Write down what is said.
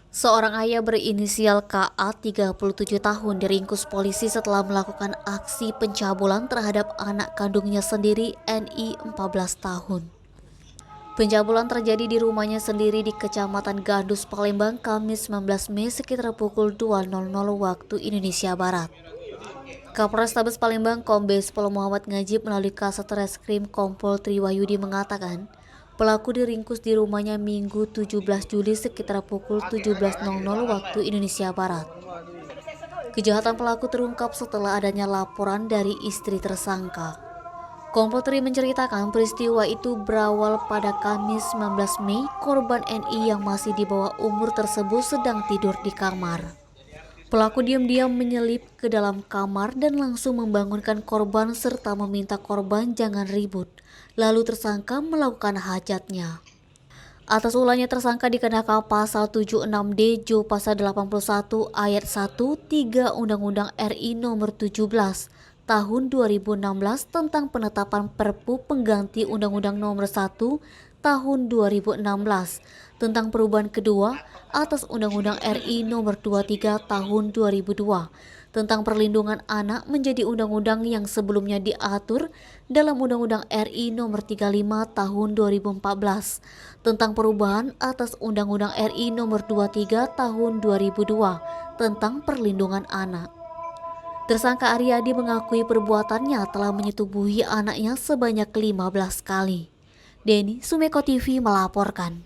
Seorang ayah berinisial KA 37 tahun diringkus polisi setelah melakukan aksi pencabulan terhadap anak kandungnya sendiri NI 14 tahun. Pencabulan terjadi di rumahnya sendiri di Kecamatan Gandus, Palembang, Kamis 19 Mei sekitar pukul 2.00 waktu Indonesia Barat. Kapolrestabes Palembang Kombes Pol Muhammad Ngajib melalui Kasat Reskrim Kompol Triwayudi mengatakan, pelaku diringkus di rumahnya Minggu 17 Juli sekitar pukul 17.00 waktu Indonesia Barat. Kejahatan pelaku terungkap setelah adanya laporan dari istri tersangka. Kompol Tri menceritakan peristiwa itu berawal pada Kamis 19 Mei, korban NI yang masih di bawah umur tersebut sedang tidur di kamar. Pelaku diam-diam menyelip ke dalam kamar dan langsung membangunkan korban serta meminta korban jangan ribut. Lalu tersangka melakukan hajatnya. Atas ulahnya tersangka dikenakan pasal 76D Jo pasal 81 ayat 1 3 Undang-Undang RI nomor 17 tahun 2016 tentang penetapan Perpu pengganti Undang-Undang nomor 1 tahun 2016 tentang perubahan kedua atas Undang-Undang RI nomor 23 tahun 2002 tentang perlindungan anak menjadi undang-undang yang sebelumnya diatur dalam Undang-Undang RI nomor 35 tahun 2014 tentang perubahan atas Undang-Undang RI nomor 23 tahun 2002 tentang perlindungan anak. Tersangka Aryadi mengakui perbuatannya telah menyetubuhi anaknya sebanyak 15 kali. Denny Sumeko TV melaporkan.